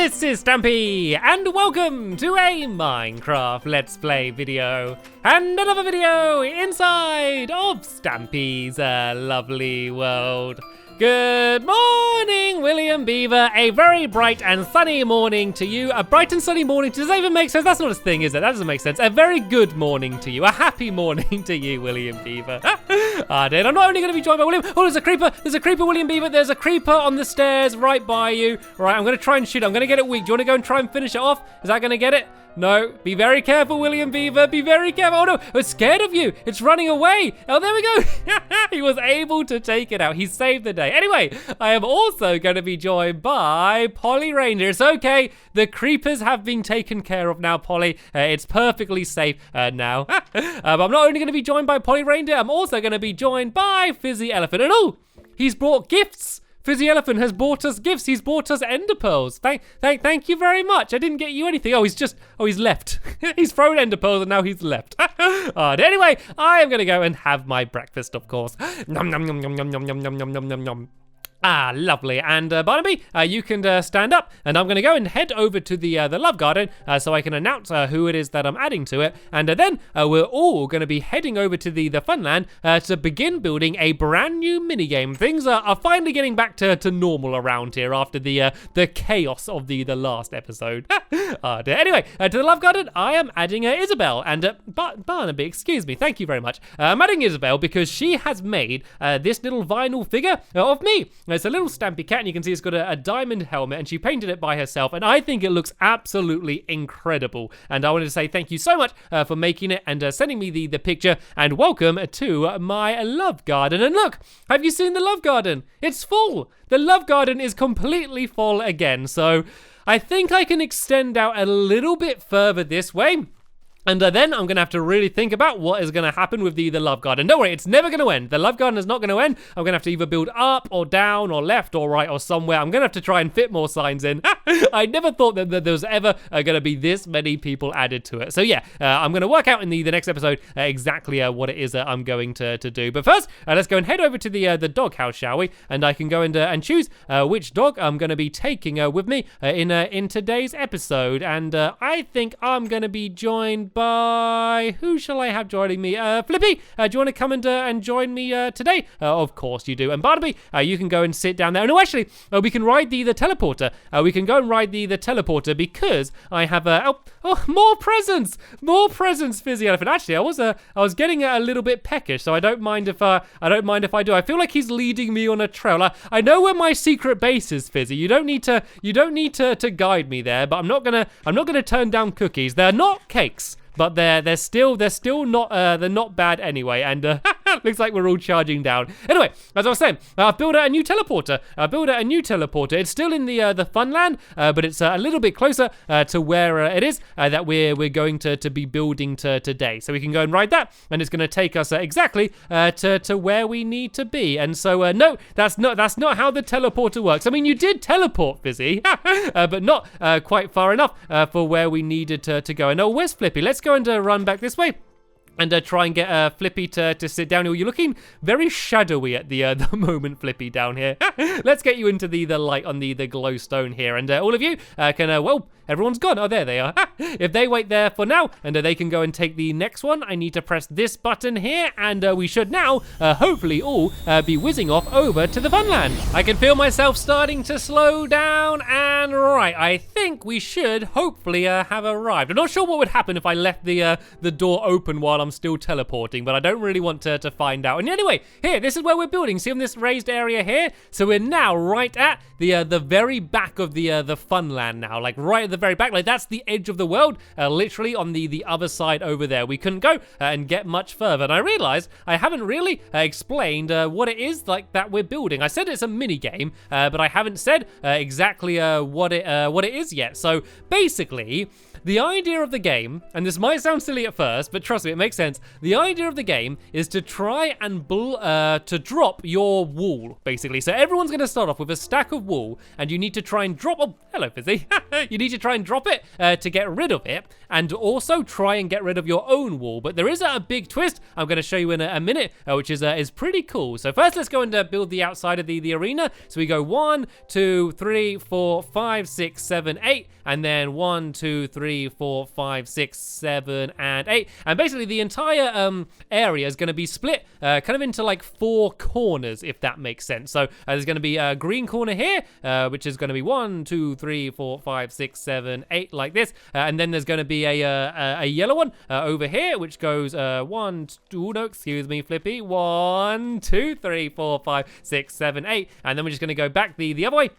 This is Stampy, and welcome to a Minecraft Let's Play video, and another video inside of Stampy's lovely world. Good morning, William Beaver. A very bright and sunny morning to you. A bright and sunny morning. Does that even make sense? That's not a thing, is it? That doesn't make sense. A very good morning to you. A happy morning to you, William Beaver. Then I'm not only going to be joined by William. Oh, there's a creeper. There's a creeper, William Beaver. There's a creeper on the stairs right by you. Right, I'm going to try and shoot it. I'm going to get it weak. Do you want to go and try and finish it off? Is that going to get it? No. Be very careful, William Beaver. Be very careful. Oh, no. It's scared of you. It's running away. Oh, there we go. He was able to take it out. He saved the day. Anyway, I am also going to be joined by Polly Ranger. It's okay. The creepers have been taken care of now, Polly. It's perfectly safe now. But I'm not only going to be joined by Polly Ranger, I'm also going to be joined by Fizzy Elephant. And oh, he's brought gifts. Fizzy Elephant has brought us gifts. He's brought us ender pearls. Thank you very much. I didn't get you anything. Oh, he's left. He's thrown ender pearls and now he's left. Anyway, I am going to go and have my breakfast, of course. Nom nom nom nom nom nom nom nom nom nom nom. Ah, lovely. And Barnaby, you can stand up, and I'm going to go and head over to the Love Garden so I can announce who it is that I'm adding to it. And then we're all going to be heading over to the Funland to begin building a brand new minigame. Things are finally getting back to normal around here after the chaos of the last episode. Anyway, to the Love Garden, I am adding Isabel. And Barnaby, excuse me, thank you very much. I'm adding Isabel because she has made this little vinyl figure of me. It's a little Stampy cat, and you can see it's got a diamond helmet, and she painted it by herself, and I think it looks absolutely incredible. And I wanted to say thank you so much for making it and sending me the picture, and welcome to my Love Garden. And look, have you seen the Love Garden? It's full. The Love Garden is completely full again, so I think I can extend out a little bit further this way. And then I'm going to have to really think about what is going to happen with the Love Garden. Don't worry, it's never going to end. The Love Garden is not going to end. I'm going to have to either build up or down or left or right or somewhere. I'm going to have to try and fit more signs in. I never thought that there was ever going to be this many people added to it. So yeah, I'm going to work out in the next episode exactly what it is I'm going to do. But first, let's go and head over to the doghouse, shall we? And I can go and choose which dog I'm going to be taking with me in today's episode. And I think I'm going to be joined by, who shall I have joining me? Flippy, do you want to come and join me today? Of course you do. And Barnaby, you can go and sit down there. No, actually, we can ride the teleporter. We can go and ride the teleporter because I have more presents, Fizzy Elephant. Actually, I was getting a little bit peckish, so I don't mind if I do. I feel like he's leading me on a trail. I know where my secret base is, Fizzy. You don't need to guide me there, but I'm not gonna turn down cookies. They're not cakes. But they're still not they're not bad anyway, and looks like we're all charging down. Anyway, as I was saying, I've built a new teleporter. It's still in the Funland, but it's a little bit closer to where it is that we're going to be building today. So we can go and ride that, and it's going to take us exactly to where we need to be. And so no, that's not how the teleporter works. I mean, you did teleport, Fizzy, but not quite far enough for where we needed to go. And oh, where's Flippy? Let's go and run back this way and try and get Flippy to sit down. You're looking very shadowy at the moment, Flippy, down here. Let's get you into the light on the glowstone here. And all of you can, well, everyone's gone. Oh, there they are. If they wait there for now, and they can go and take the next one, I need to press this button here, and we should now, hopefully all, be whizzing off over to the Funland. I can feel myself starting to slow down, and right, I think we should hopefully have arrived. I'm not sure what would happen if I left the door open while I'm still teleporting, but I don't really want to find out. And anyway, here, this is where we're building. See on this raised area here? So we're now right at the very back of the Funland now, like right at the very back. Like that's the edge of the world, literally on the other side over there. We couldn't go and get much further. And I realized I haven't really explained what it is like that we're building. I said it's a mini game, but I haven't said exactly what it is yet. So basically, the idea of the game, and this might sound silly at first, but trust me, it makes makes sense, the idea of the game is to try and to drop your wool, basically. So everyone's going to start off with a stack of wool, and you need to try and drop... Oh, hello, Fizzy. You need to try and drop it to get rid of it, and also try and get rid of your own wool. But there is a big twist I'm going to show you in a minute, which is pretty cool. So first, let's go and build the outside of the arena. So we go 1, 2, 3, 4, 5, 6, 7, 8, and then 1, 2, 3, 4, 5, 6, 7, and 8. And basically the entire area is going to be split kind of into like 4 corners, if that makes sense. So there's going to be a green corner here, which is going to be 1, 2, 3, 4, 5, 6, 7, 8, like this. And then there's going to be a yellow one over here, which goes 1, 2, no, excuse me, Flippy. 1, 2, 3, 4, 5, 6, 7, 8. And then we're just going to go back the other way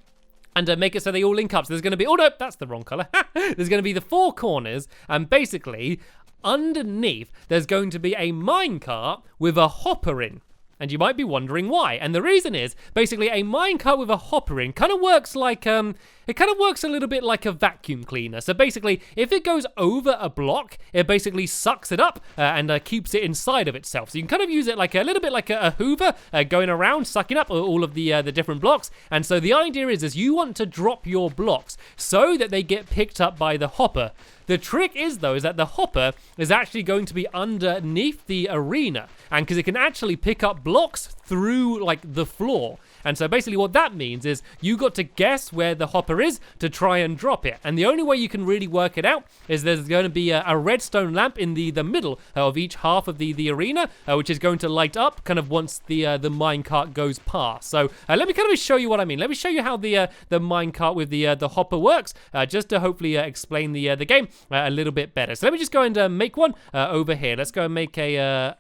and make it so they all link up. So there's going to be, oh no, that's the wrong color. There's going to be the 4 corners, and basically underneath there's going to be a minecart with a hopper in. And you might be wondering why. And the reason is, basically, a minecart with a hopper in kind of works like, it kind of works a little bit like a vacuum cleaner. So basically, if it goes over a block, it basically sucks it up and keeps it inside of itself. So you can kind of use it like a little bit like a Hoover, going around, sucking up all of the different blocks. And so the idea is you want to drop your blocks so that they get picked up by the hopper. The trick is, though, is that the hopper is actually going to be underneath the arena, and because it can actually pick up blocks through, like, the floor. And so basically what that means is you got to guess where the hopper is to try and drop it. And the only way you can really work it out is there's going to be a redstone lamp in the middle of each half of the arena, which is going to light up kind of once the minecart goes past. So let me kind of show you what I mean. Let me show you how the minecart with the hopper works, just to hopefully explain the game a little bit better. So let me just go and make one over here. Let's go and make a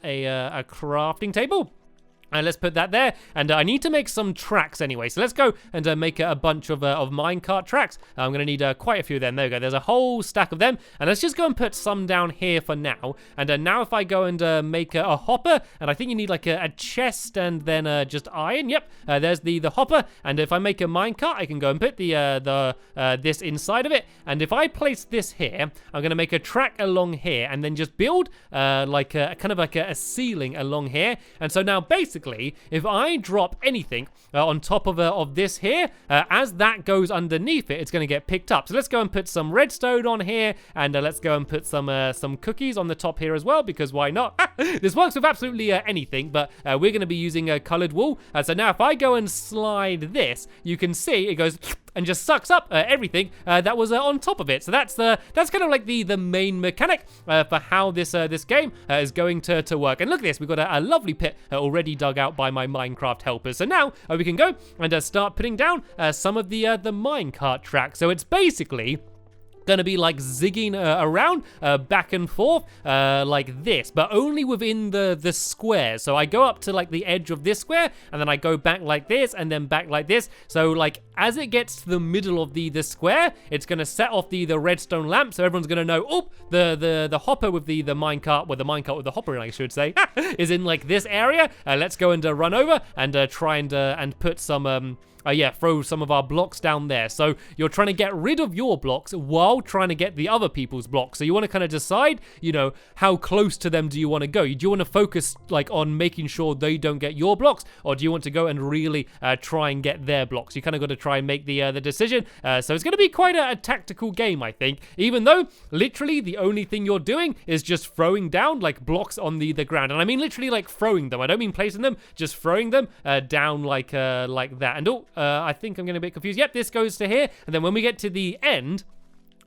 crafting table. And let's put that there, and I need to make some tracks anyway, so let's go and make a bunch of minecart tracks. I'm going to need quite a few of them. There we go, there's a whole stack of them, and let's just go and put some down here for now. And now if I go and make a hopper, and I think you need like a chest and then just iron. Yep, there's the hopper, and if I make a minecart, I can go and put this inside of it, and if I place this here, I'm going to make a track along here, and then just build like a kind of like a ceiling along here. And so now basically, if I drop anything on top of this here, as that goes underneath it, it's going to get picked up. So let's go and put some redstone on here, and let's go and put some cookies on the top here as well, because why not? This works with absolutely anything, but we're going to be using colored wool. So now if I go and slide this, you can see it goes and just sucks up everything that was on top of it. So that's kind of like the main mechanic for how this game is going to work. And look at this, we've got a lovely pit already dug out by my Minecraft helpers. So now we can go and start putting down some of the minecart tracks. So it's basically going to be like zigging around back and forth like this, but only within the square. So I go up to like the edge of this square, and then I go back like this, and then back like this. So like as it gets to the middle of the square, it's going to set off the redstone lamp, so everyone's going to know, oh, the hopper with the minecart, well, the minecart with the hopper in, I should say, is in like this area. Let's go and run over and try and put some throw some of our blocks down there. So you're trying to get rid of your blocks while trying to get the other people's blocks. So you want to kind of decide, you know, how close to them do you want to go? Do you want to focus like on making sure they don't get your blocks, or do you want to go and really try and get their blocks? You kind of got to try and make the decision. So it's going to be quite a tactical game, I think, even though literally the only thing you're doing is just throwing down like blocks on the ground. And I mean literally like throwing them. I don't mean placing them, just throwing them down like that. And I think I'm getting a bit confused. Yep, this goes to here, and then when we get to the end,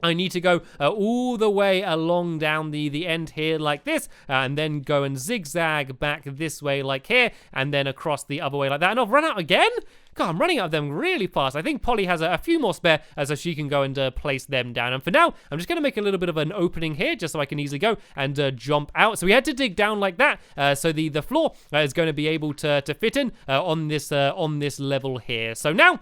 I need to go all the way along down the end here like this, and then go and zigzag back this way like here, and then across the other way like that. And I've run out again? God, I'm running out of them really fast. I think Polly has a few more spare, so she can go and place them down. And for now, I'm just going to make a little bit of an opening here, just so I can easily go and jump out. So we had to dig down like that, so the floor is going to be able to fit in on this level here. So now,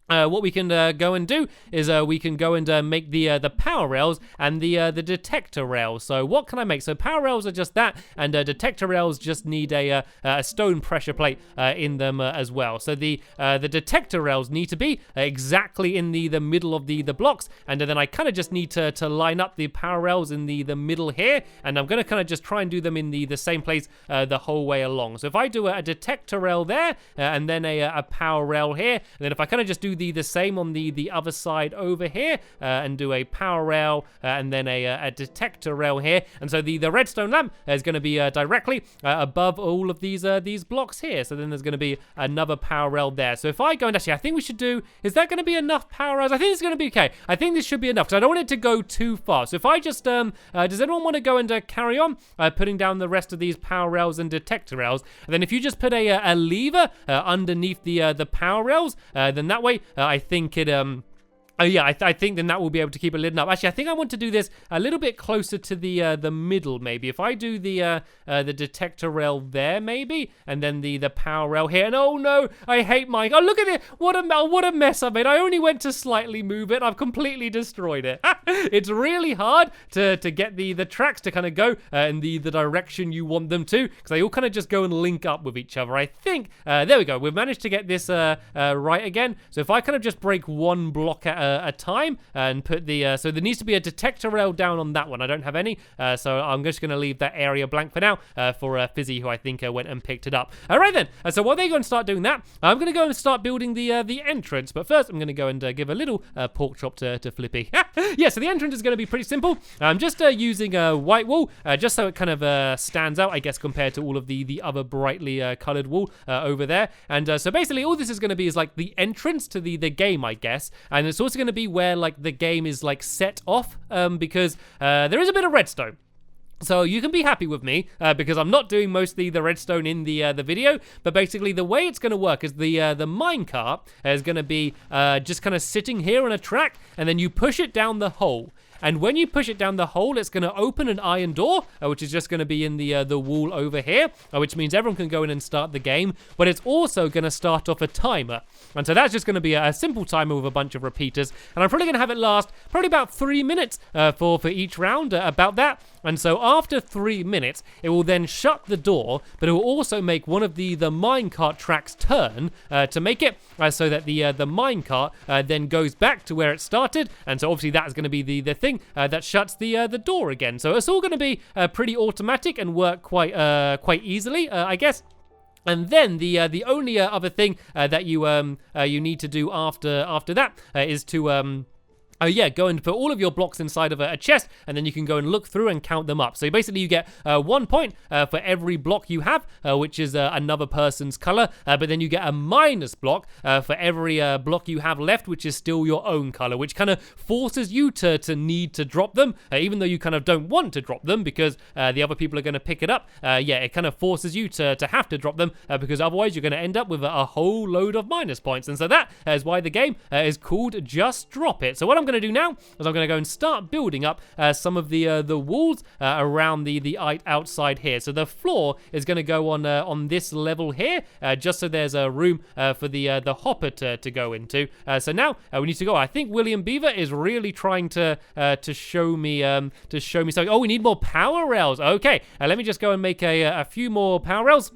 what we can go and do is we can go and make the power rails and the detector rails. So what can I make? So power rails are just that, and detector rails just need a stone pressure plate in them as well. So the detector rails need to be exactly in the middle of the blocks, and then I kind of just need to line up the power rails in the middle here, and I'm going to kind of just try and do them in the same place the whole way along. So if I do a detector rail there, and then a power rail here, and then if I kind of just do the same on the other side over here, and do a power rail and then a detector rail here, and so the redstone lamp is going to be directly above all of these blocks here. So then there's going to be another power rail there. So if I go and actually, I think we should do, is that going to be enough power rails? I think it's going to be okay. I think this should be enough because I don't want it to go too far. So if I just does anyone want to go and carry on putting down the rest of these power rails and detector rails? And then if you just put a lever underneath the power rails, then that way I think it oh yeah, I think then that will be able to keep it lit up. Actually, I think I want to do this a little bit closer to the middle, maybe. If I do the detector rail there, maybe, and then the power rail here. And oh no, I hate mine. Oh, look at it! What a mess I made. I only went to slightly move it. I've completely destroyed it. It's really hard to get the tracks to kind of go in the direction you want them to, because they all kind of just go and link up with each other. I think there we go. We've managed to get this right again. So if I kind of just break one block at a time and put the so there needs to be a detector rail down on that one. I don't have any, so I'm just going to leave that area blank for now for Fizzy, who I think went and picked it up. All right then, so while they go and start doing that, I'm going to go and start building the entrance. But first, I'm going to go and give a little pork chop to Flippy. Yeah, so the entrance is going to be pretty simple. I'm just using a white wool, just so it kind of stands out, I guess, compared to all of the other brightly colored wool over there. And so basically, all this is going to be is like the entrance to the game, I guess. And it's also going to be where like the game is like set off, because there is a bit of redstone. So you can be happy with me because I'm not doing mostly the redstone in the video, but basically the way it's going to work is the minecart is going to be just kind of sitting here on a track, and then you push it down the hole. And when you push it down the hole, it's going to open an iron door, which is just going to be in the wall over here, which means everyone can go in and start the game. But it's also going to start off a timer. And so that's just going to be a simple timer with a bunch of repeaters. And I'm probably going to have it last probably about 3 minutes for each round, about that. And so after 3 minutes, it will then shut the door, but it will also make one of the minecart tracks turn to make it so that the minecart then goes back to where it started. And so obviously that's going to be the thing that shuts the door again. So it's all going to be pretty automatic and work quite easily, I guess. And then the only other thing that you need to do after that is to go and put all of your blocks inside of a chest, and then you can go and look through and count them up. So basically you get 1 point for every block you have, which is another person's color, but then you get a minus block for every block you have left, which is still your own color, which kind of forces you to need to drop them, even though you kind of don't want to drop them because the other people are going to pick it up. It kind of forces you to have to drop them because otherwise you're going to end up with a whole load of minus points. And so that is why the game is called Just Drop It. So what I'm going to do now is I'm going to go and start building up some of the walls around the outside here. So the floor is going to go on this level here, just so there's a room for the hopper to go into. So now we need to go. I think William Beaver is really trying to show me something. Oh, we need more power rails. Okay, let me just go and make a few more power rails.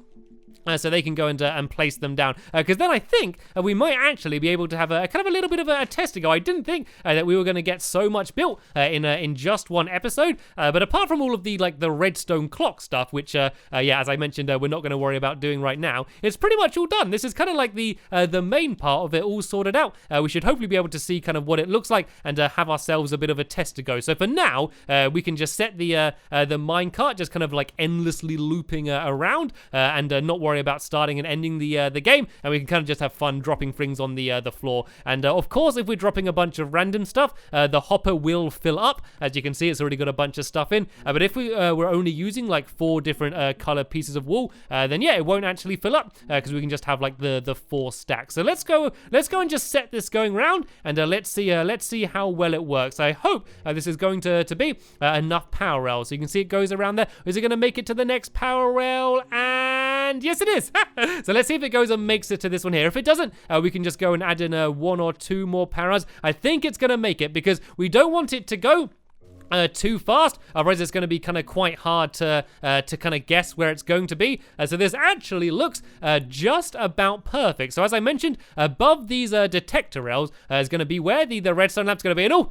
So they can go and place them down, because then I think we might actually be able to have a kind of a little bit of a test to go. I didn't think that we were going to get so much built in just one episode, but apart from all of the redstone clock stuff, which as I mentioned, we're not going to worry about doing right now, it's pretty much all done. This is kind of like the main part of it all sorted out. We should hopefully be able to see kind of what it looks like and have ourselves a bit of a test to go. So for now, we can just set the minecart just kind of like endlessly looping around and not worry about starting and ending the game, and we can kind of just have fun dropping things on the floor. And of course, if we're dropping a bunch of random stuff, the hopper will fill up. As you can see, it's already got a bunch of stuff in, but if we're only using like 4 different color pieces of wool, then yeah, it won't actually fill up because we can just have like the 4 stacks. So let's go and just set this going round, and let's see how well it works. I hope this is going to be enough power rails. So you can see it goes around there. Is it going to make it to the next power rail? And and yes it is. So let's see if it goes and makes it to this one here. If it doesn't, we can just go and add in 1 or 2 more paras. I think it's gonna make it because we don't want it to go too fast, otherwise it's going to be kind of quite hard to kind of guess where it's going to be. So this actually looks just about perfect. So as I mentioned, above these detector rails is going to be where the redstone lamp's going to be. And oh,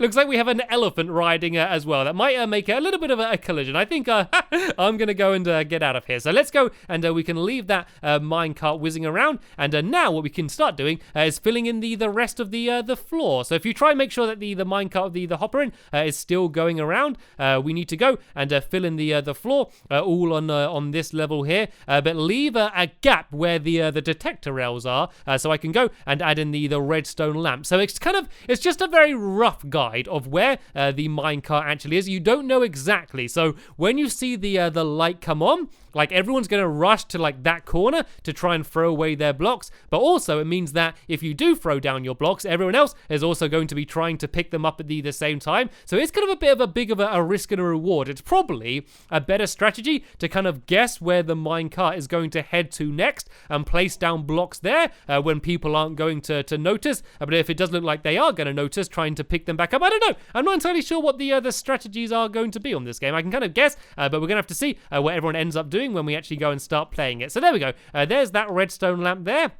looks like we have an elephant riding as well. That might make a little bit of a collision. I think I'm going to go and get out of here. So let's go and we can leave that minecart whizzing around. And now what we can start doing is filling in the rest of the floor. So if you try and make sure that the minecart of the hopper in is still going around, we need to go and fill in the floor all on this level here, but leave a gap where the detector rails are, so I can go and add in the redstone lamp. So it's just a very rough guide of where the minecart actually is. You don't know exactly, so when you see the light come on, like everyone's gonna rush to like that corner to try and throw away their blocks, but also it means that if you do throw down your blocks, everyone else is also going to be trying to pick them up at the same time. So it's kind of a bit of a big of a risk and a reward. It's probably a better strategy to kind of guess where the minecart is going to head to next and place down blocks there when people aren't going to notice. But if it does look like they are going to notice, trying to pick them back up, I don't know. I'm not entirely sure what the strategies are going to be on this game. I can kind of guess, but we're going to have to see what everyone ends up doing when we actually go and start playing it. So there we go. There's that redstone lamp there.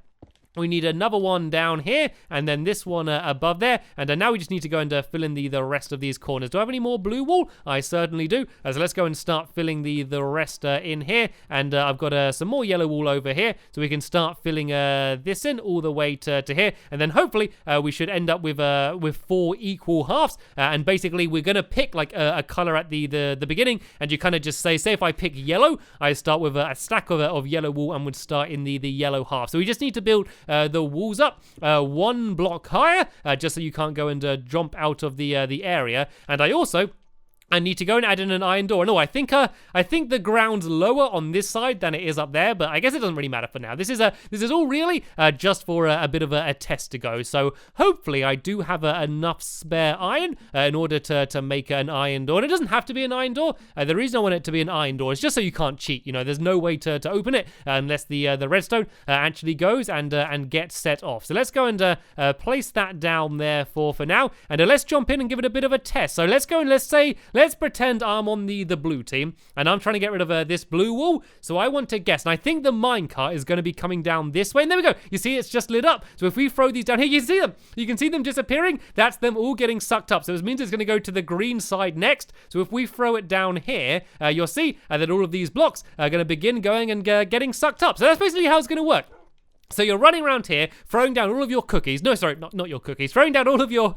We need another one down here, and then this one above there. And now we just need to go and fill in the rest of these corners. Do I have any more blue wool? I certainly do. So let's go and start filling the rest in here. And I've got some more yellow wool over here, so we can start filling this in all the way to here. And then hopefully we should end up with 4 equal halves. And basically we're gonna pick like a color at the beginning, and you kind of just say if I pick yellow, I start with a stack of yellow wool and would start in the yellow half. So we just need to build the walls up 1 block higher, just so you can't go and jump out of the area. And I need to go and add in an iron door. No, I think the ground's lower on this side than it is up there, but I guess it doesn't really matter for now. This is all really just for a bit of a test to go. So hopefully I do have enough spare iron in order to make an iron door. And it doesn't have to be an iron door. The reason I want it to be an iron door is just so you can't cheat. You know, there's no way to open it unless the redstone actually goes and gets set off. So let's go and place that down there for now, and let's jump in and give it a bit of a test. So let's go and let's pretend I'm on the blue team, and I'm trying to get rid of this blue wool. So I want to guess, and I think the minecart is going to be coming down this way. And there we go. You see, it's just lit up. So if we throw these down here, you see them. You can see them disappearing. That's them all getting sucked up. So this means it's going to go to the green side next. So if we throw it down here, you'll see that all of these blocks are going to begin going and getting sucked up. So that's basically how it's going to work. So you're running around here, throwing down all of your cookies. No, sorry, not your cookies. Throwing down all of your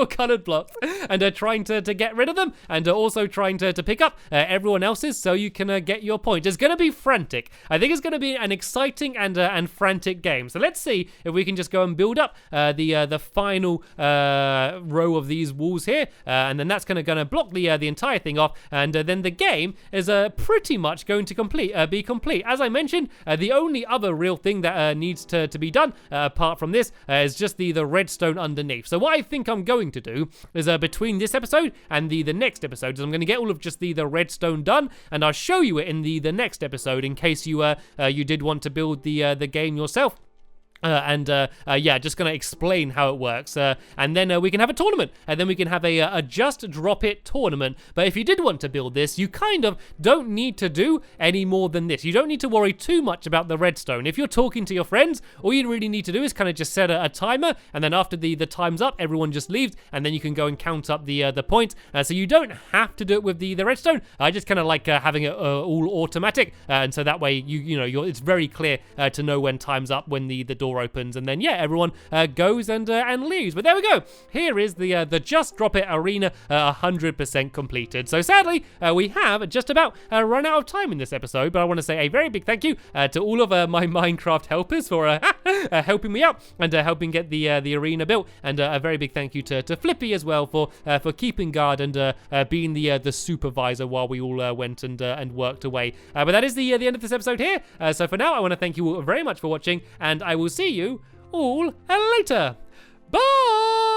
coloured blocks and trying to get rid of them, and also trying to pick up everyone else's so you can get your point. It's going to be frantic. I think it's going to be an exciting and frantic game. So let's see if we can just go and build up the final row of these walls here, and then that's going to block the entire thing off, and then the game is pretty much going to be complete. As I mentioned, the only other real thing that needs to be done apart from this is just the redstone underneath. So what I think I'm going to do is between this episode and the next episode is I'm going to get all of just the redstone done, and I'll show you it in the next episode in case you did want to build the game yourself. Yeah, just gonna explain how it works, and then we can have a tournament, and then we can have a just drop it tournament. But if you did want to build this, you kind of don't need to do any more than this. You don't need to worry too much about the redstone. If you're talking to your friends, all you really need to do is kind of just set a timer, and then after the time's up, everyone just leaves, and then you can go and count up the points. So you don't have to do it with the redstone. I just kind of like having it all automatic, and so that way it's very clear to know when time's up, when the door opens, and then yeah, everyone goes and leaves. But there we go. Here is the Just Drop It arena 100% completed. So sadly, we have just about run out of time in this episode, but I want to say a very big thank you to all of my Minecraft helpers for helping me out and helping get the arena built, and a very big thank you to Flippy as well for keeping guard and being the supervisor while we all went and worked away. But that is the end of this episode here. So for now, I want to thank you all very much for watching, and I will see you all later. Bye!